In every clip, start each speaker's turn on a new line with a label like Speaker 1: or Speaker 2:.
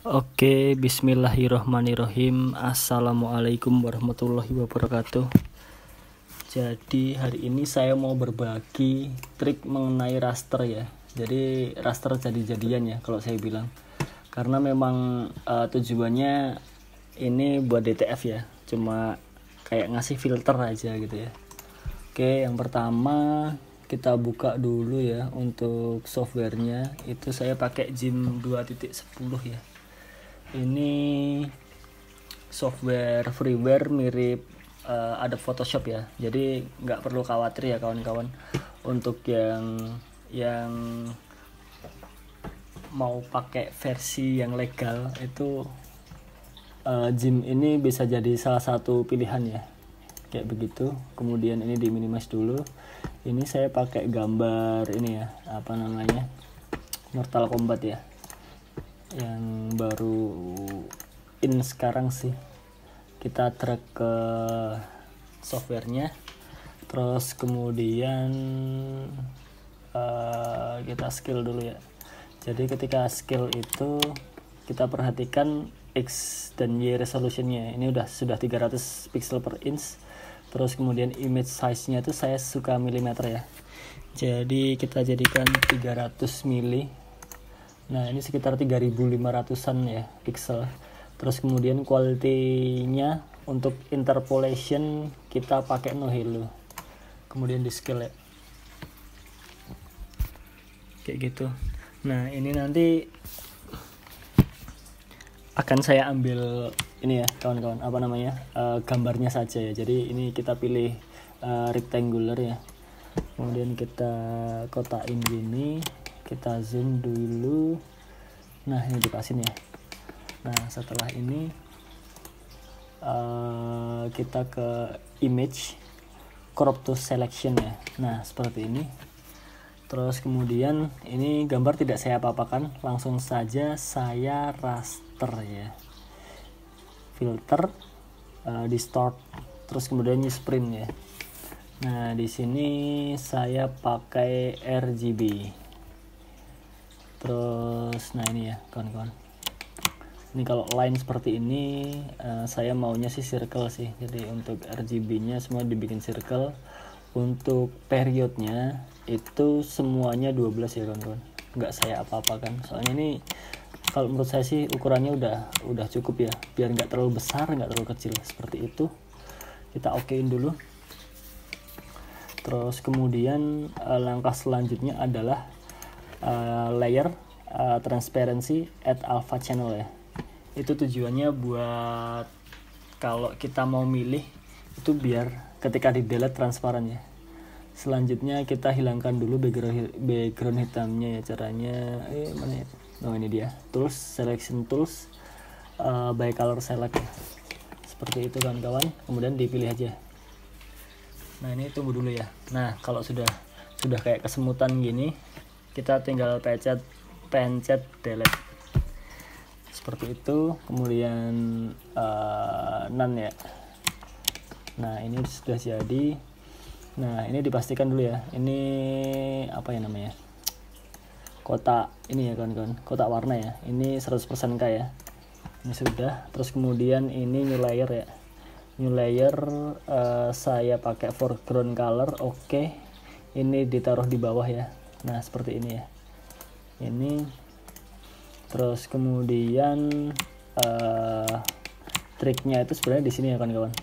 Speaker 1: Oke, bismillahirrohmanirrohim. Assalamualaikum warahmatullahi wabarakatuh. Jadi hari ini saya mau berbagi trik mengenai raster ya. Jadi raster jadi-jadian ya kalau saya bilang. Karena memang tujuannya ini buat DTF ya. Cuma kayak ngasih filter aja gitu ya. Oke, yang pertama kita buka dulu ya untuk softwarenya. Itu saya pakai Jim 2.10 ya. Ini software freeware mirip Adobe Photoshop ya, jadi nggak perlu khawatir ya kawan-kawan. Untuk yang mau pakai versi yang legal itu Jim ini bisa jadi salah satu pilihan ya, kayak begitu. Kemudian ini di minimize dulu. Ini saya pakai gambar ini ya, apa namanya, Mortal Kombat ya, yang baru in sekarang sih. Kita drag ke softwarenya, terus kemudian kita scale dulu ya. Jadi ketika scale itu kita perhatikan X dan Y resolutionnya. Ini sudah 300 pixel per inch. Terus kemudian image size nya itu saya suka milimeter ya, jadi kita jadikan 300 mili. Nah ini sekitar 3500an ya pixel. Terus kemudian quality-nya untuk interpolation kita pakai no halo. Kemudian di scale ya, kayak gitu. Nah ini nanti akan saya ambil ini ya kawan-kawan, apa namanya, gambarnya saja ya. Jadi ini kita pilih rectangular ya. Kemudian kita kotakin gini, kita zoom dulu. Nah ini dipasin ya. Nah setelah ini kita ke image, crop to selection ya. Nah seperti ini. Terus kemudian ini gambar tidak saya apa-apakan, langsung saja saya raster ya. Filter, distort, terus kemudian use print ya. Nah di sini saya pakai RGB. Terus nah ini ya kawan-kawan. Ini kalau line seperti ini saya maunya sih circle sih. Jadi untuk RGB-nya semua dibikin circle. Untuk periodnya itu semuanya 12 ya kawan-kawan. Nggak saya apa-apakan. Soalnya ini kalau menurut saya sih ukurannya udah cukup ya. Biar nggak terlalu besar, nggak terlalu kecil. Seperti itu. Kita okein dulu. Terus kemudian langkah selanjutnya adalah layer transparency at alpha channel ya. Itu tujuannya buat kalau kita mau milih itu biar ketika di delete transparan ya. Selanjutnya kita hilangkan dulu background hitamnya ya. Caranya mana ya? Oh ini dia, tools, selection tools, by color select ya. Seperti itu kawan-kawan. Kemudian dipilih aja. Nah ini tunggu dulu ya. Nah kalau sudah kayak kesemutan gini, kita tinggal pencet delete seperti itu. Kemudian none ya. Nah ini sudah jadi. Nah ini dipastikan dulu ya, ini apa ya namanya, kotak ini ya kawan-kawan, kotak warna ya. Ini 100% K ya. Ini sudah. Terus kemudian ini new layer ya. New layer saya pakai foreground color. Oke. Ini ditaruh di bawah ya. Nah seperti ini ya. Ini. Terus kemudian triknya itu sebenarnya di sini ya kawan-kawan.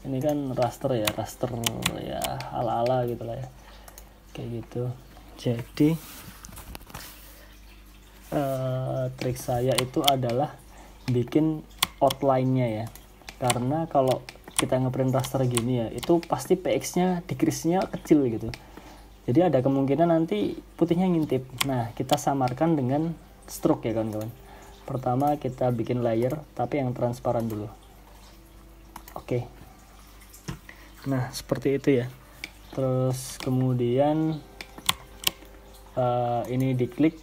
Speaker 1: Ini kan raster ya ala-ala gitu lah ya, kayak gitu. Jadi trik saya itu adalah bikin outline-nya ya. Karena kalau kita ngeprint raster gini ya, itu pasti PX-nya decrease-nya kecil gitu. Jadi ada kemungkinan nanti putihnya ngintip. Nah kita samarkan dengan stroke ya kawan-kawan. Pertama kita bikin layer tapi yang transparan dulu. Oke. Nah seperti itu ya. Terus kemudian ini diklik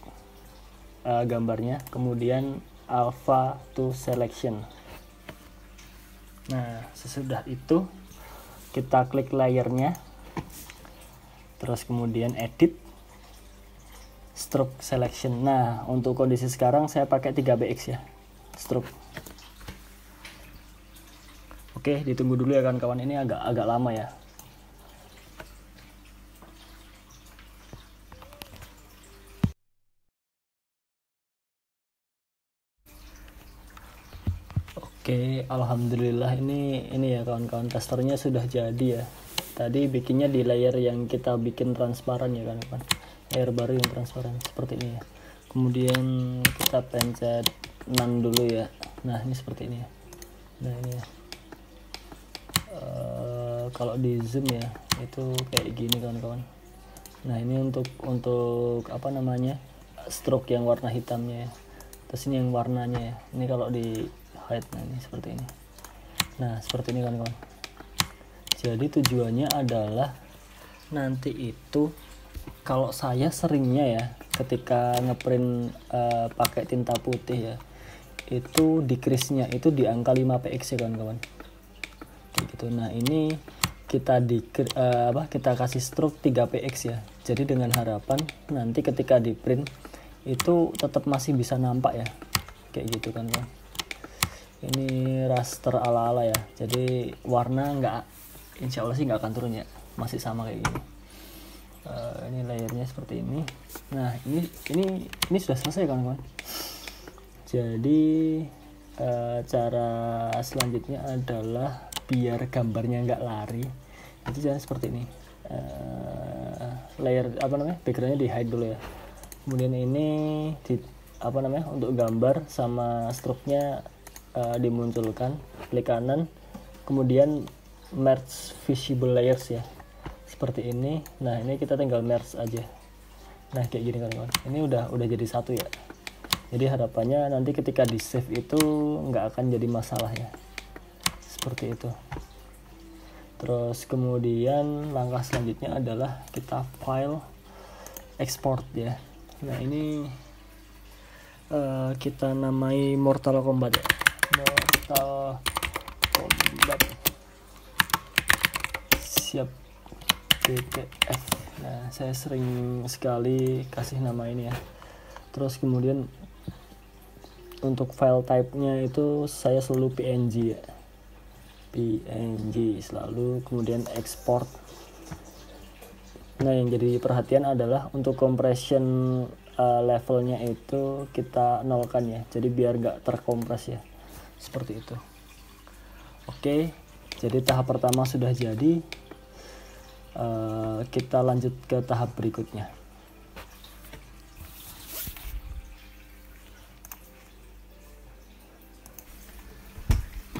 Speaker 1: gambarnya, kemudian alpha to selection. Nah sesudah itu kita klik layernya, terus kemudian edit, stroke selection. Nah untuk kondisi sekarang saya pakai 3BX ya. stroke. Oke, ditunggu dulu ya kawan-kawan, ini agak lama ya. Oke, alhamdulillah ini ya kawan-kawan, testernya sudah jadi ya. Tadi bikinnya di layer yang kita bikin transparan ya kawan-kawan, layer baru yang transparan seperti ini ya. Kemudian kita pencet none dulu ya. Nah ini seperti ini ya. Nah ini ya. Kalau di zoom ya itu kayak gini kawan-kawan. Nah ini untuk apa namanya, stroke yang warna hitamnya ya. Terus ini yang warnanya ya. Ini kalau di hide, nah ini seperti ini. Nah seperti ini kawan-kawan. Jadi tujuannya adalah nanti itu, kalau saya seringnya ya ketika ngeprint pakai tinta putih ya, itu decrease-nya itu di angka 5 px ya kawan-kawan. Kayak gitu. Nah ini kita kasih stroke 3 px ya. Jadi dengan harapan nanti ketika di print itu tetap masih bisa nampak ya. Kayak gitu kan kawan. Ini raster ala-ala ya. Jadi warna insya Allah sih nggak akan turun ya. Masih sama kayak gini. Ini layernya seperti ini. Nah ini sudah selesai kawan-kawan. Jadi cara selanjutnya adalah biar gambarnya nggak lari, itu jangan seperti ini. Layer backgroundnya di hide dulu ya. Kemudian ini untuk gambar sama stroke-nya dimunculkan, klik kanan, kemudian merge visible layers ya, seperti ini. Nah ini kita tinggal merge aja. Nah kayak gini kawan-kawan, ini udah jadi satu ya. Jadi harapannya nanti ketika di save itu nggak akan jadi masalah ya, seperti itu. Terus kemudian langkah selanjutnya adalah kita file export ya. Nah ini kita namai Mortal Kombat ya. Mortal Kombat siap BTF. Nah saya sering sekali kasih nama ini ya. Terus kemudian untuk file type-nya itu saya selalu PNG ya. PNG selalu, kemudian export. Nah yang jadi perhatian adalah untuk compression levelnya itu kita nolkan ya, jadi biar nggak terkompres ya, seperti itu. Oke, jadi tahap pertama sudah jadi. Kita lanjut ke tahap berikutnya.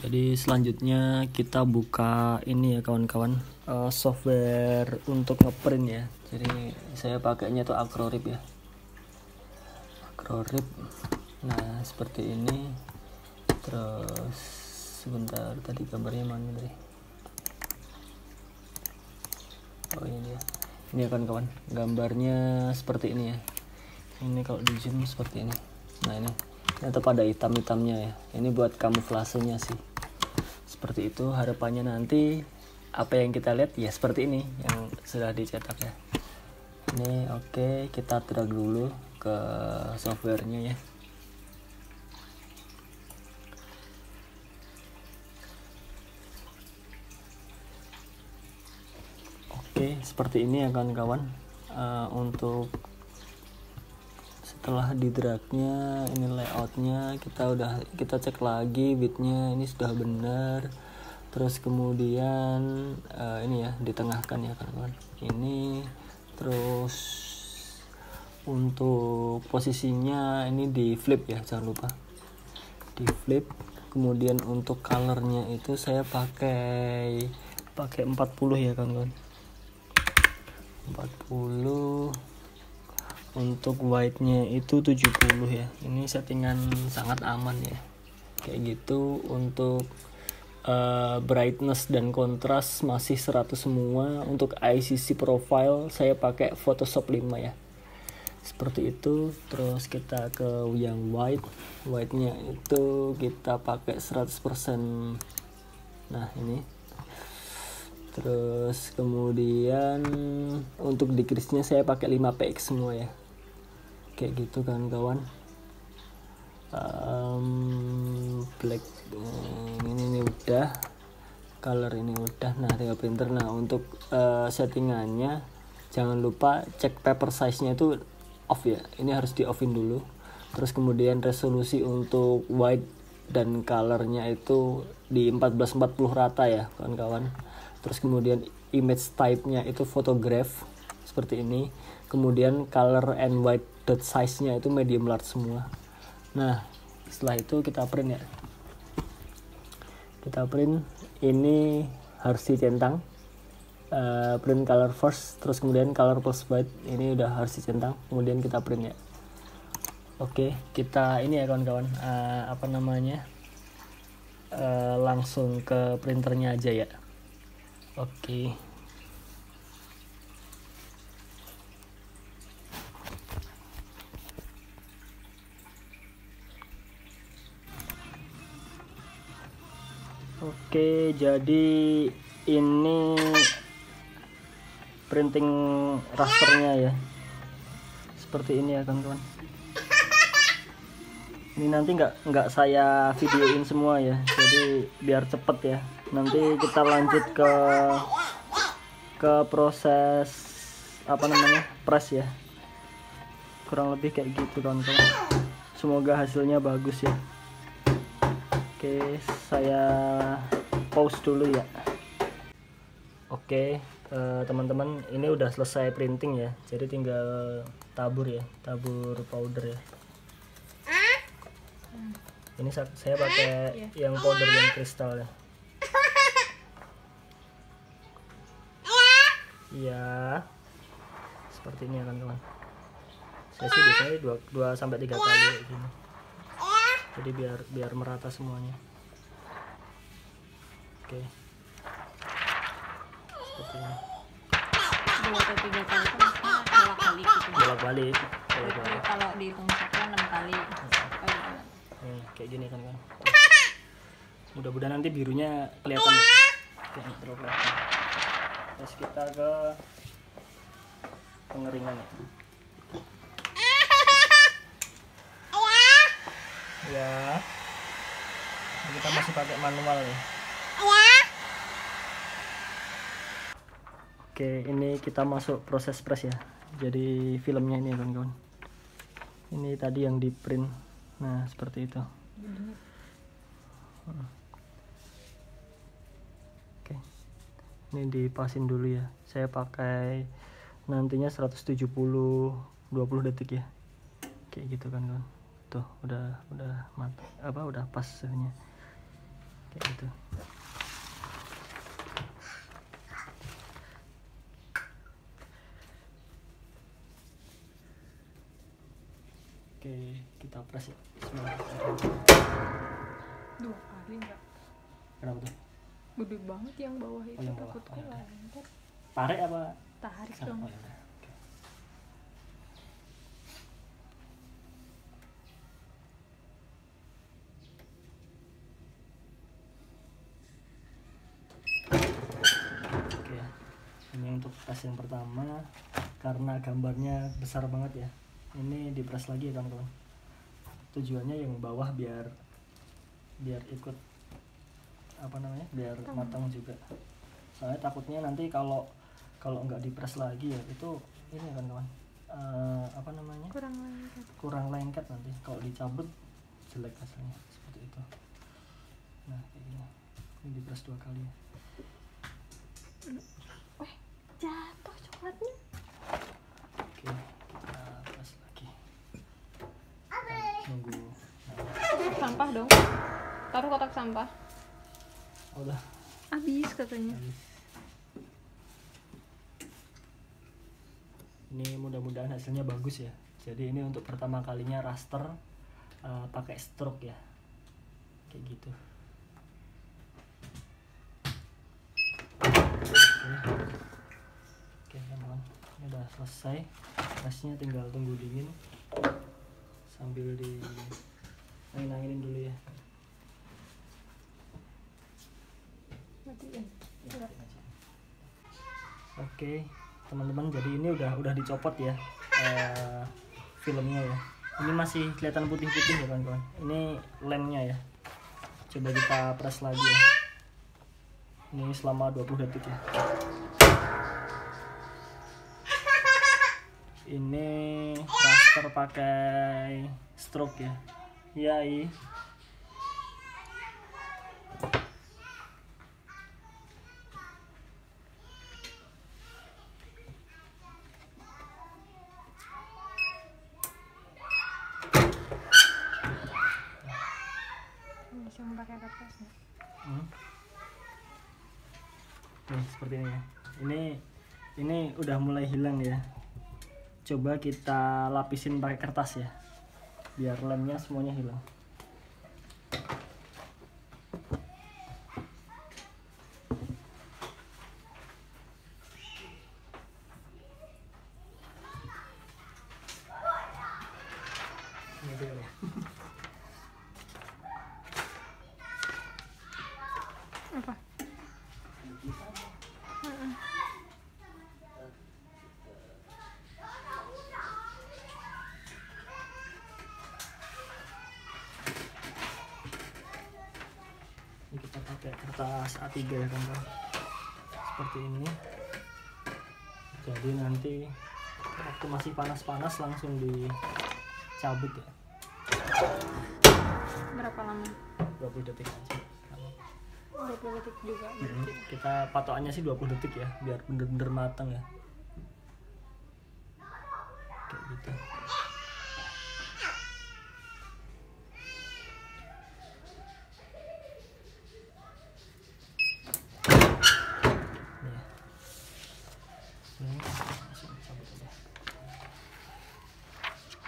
Speaker 1: Jadi selanjutnya kita buka ini ya kawan-kawan, software untuk ngeprint ya. Jadi saya pakainya tuh Acrorip ya, Acrorip. Nah seperti ini. Terus sebentar, tadi gambarnya mana tadi? Oh ini ya, ini ya kawan-kawan, gambarnya seperti ini ya. Ini kalau di zoom seperti ini. Nah ini tetap ada hitam-hitamnya ya. Ini buat kamuflasenya sih. Seperti itu, harapannya nanti apa yang kita lihat ya seperti ini yang sudah dicetak ya. Ini oke, kita drag dulu ke softwarenya ya. Oke, seperti ini ya kawan-kawan. Untuk setelah di dragnya, ini layoutnya kita cek lagi bitnya ini sudah benar. Terus kemudian ini ya ditengahkan ya kawan-kawan, ini. Terus untuk posisinya ini di flip ya, jangan lupa di flip. Kemudian untuk colornya itu saya pakai 40 ya kawan-kawan, 40. Untuk white-nya itu 70 ya. Ini settingan sangat aman ya. Kayak gitu. Untuk brightness dan kontras masih 100 semua. Untuk ICC profile saya pakai Photoshop 5 ya. Seperti itu. Terus kita ke yang white-nya itu kita pakai 100%. Nah, ini. Terus kemudian untuk decrease-nya saya pakai 5 px semua ya. Kayak gitu kan kawan. black. Ini udah, color ini udah. Nah tinggal printer. Nah untuk settingannya jangan lupa cek paper size nya itu off ya, ini harus di offin dulu. Terus kemudian resolusi untuk white dan colornya itu di 1440 rata ya kawan-kawan. Terus kemudian image type nya itu photograph seperti ini. Kemudian color and white dot size nya itu medium large semua. Nah setelah itu kita print ya, kita print. Ini harus dicentang, print color first, terus kemudian color plus white, ini udah harus dicentang, kemudian kita print ya. Oke, kita ini ya kawan-kawan, apa namanya, langsung ke printernya aja ya. Oke. Oke, jadi ini printing rasternya ya, seperti ini ya kawan-kawan. Ini nanti nggak saya videoin semua ya, jadi biar cepet ya. Nanti kita lanjut ke proses apa namanya, press ya. Kurang lebih kayak gitu kawan-kawan. Semoga hasilnya bagus ya. Oke, saya pause dulu ya. Oke, teman-teman, ini udah selesai printing ya. Jadi tinggal tabur ya, tabur powder ya. Ini saya pakai yang powder yang kristal ya. Ya, seperti ini ya kawan-kawan. Saya sih biasanya 2 sampai 3 kali kayak gini. Jadi biar merata semuanya. Oke. Seperti ini.
Speaker 2: 2 atau 3 kali kan bolak-balik gitu.
Speaker 1: Bolak-balik.
Speaker 2: Kalau dihitung 6 kali.
Speaker 1: Nih, kayak gini kan. Mudah-mudahan nanti birunya kelihatan ya. Kayak terlalu kelihatan. Terus kita ke pengeringan ya. Ya, kita masih pakai manual ya. Oke, ini kita masuk proses press ya. Jadi filmnya ini kawan-kawan. Ini tadi yang di print. Nah seperti itu. Oke, ini dipasin dulu ya. Saya pakai nantinya 170 20 detik ya. Kayak gitu kan kawan. Tuh udah mantap, udah pas hasilnya kayak gitu. Oke, kita press ya. Bismillah.
Speaker 2: 2 kali enggak?
Speaker 1: Kenapa tuh?
Speaker 2: Gede banget yang bawah itu,
Speaker 1: yang bawah.
Speaker 2: takutku lengket.
Speaker 1: Tarik apa?
Speaker 2: Tarik dong.
Speaker 1: Ini untuk press yang pertama, karena gambarnya besar banget ya, ini di press lagi ya kawan-kawan. Tujuannya yang bawah biar ikut apa namanya, biar matang juga. Soalnya takutnya nanti kalau nggak di press lagi ya, itu ini kawan-kawan, apa namanya, kurang lengket nanti. Kalau dicabut jelek hasilnya, seperti itu. Nah kayak gini, ini di press 2 kali ya.
Speaker 2: Jatuh coklatnya.
Speaker 1: Oke, kita press lagi. Nunggu.
Speaker 2: Sampah dong. Taruh kotak sampah.
Speaker 1: Udah.
Speaker 2: Habis katanya.
Speaker 1: Habis. Ini mudah-mudahan hasilnya bagus ya. Jadi ini untuk pertama kalinya raster pakai stroke ya. Kayak gitu. Oke teman-teman, ini udah selesai. Rasnya tinggal tunggu dingin sambil di angin-anginin dulu ya. Oke teman-teman, jadi ini udah dicopot ya filmnya ya. Ini masih kelihatan putih-putih ya kawan-kawan. Ini lemnya ya. Coba kita press lagi ya. Ini selama 20 detik ya. Ini raster pakai stroke ya. Yai.
Speaker 2: Bisa pakai kertas nggak?
Speaker 1: Nih seperti ini ya. Ini udah mulai hilang ya. Coba kita lapisin pakai kertas ya, biar lemnya semuanya hilang. Ini dia loh.
Speaker 2: Apa?
Speaker 1: Ini kita pakai kertas A3 ya kawan-kawan, seperti ini. Jadi nanti waktu masih panas-panas langsung dicabut ya.
Speaker 2: Berapa lama?
Speaker 1: 20 detik aja.
Speaker 2: 20 detik juga berarti.
Speaker 1: Kita patokannya sih 20 detik ya, biar bener-bener matang ya. Kayak gitu. Nih. Ini langsung cabut aja.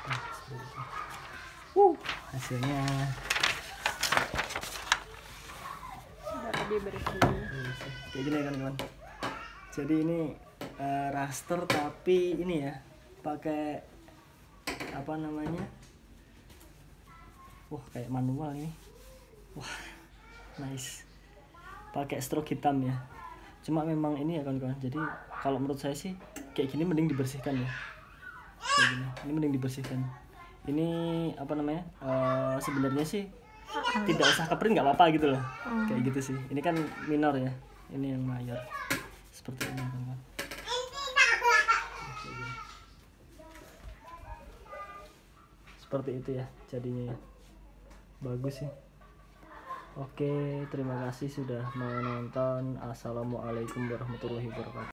Speaker 1: Nah, seperti itu. Hasilnya
Speaker 2: Udah tadi bersih.
Speaker 1: kayak gini kan kawan. Jadi ini raster tapi ini ya pakai apa namanya, wah kayak manual ini. Wah nice, pakai stroke hitam ya. Cuma memang ini ya kawan-kawan, jadi kalau menurut saya sih kayak gini mending dibersihkan ya. Kayak gini, ini mending dibersihkan. Ini apa namanya, sebenarnya sih tidak usah ke print, nggak apa-apa gitu loh. Kayak gitu sih. Ini kan minor ya, ini yang mayor. Seperti ini teman-teman. Seperti itu ya jadinya ya. Bagus sih. Oke, terima kasih sudah menonton. Assalamualaikum warahmatullahi wabarakatuh.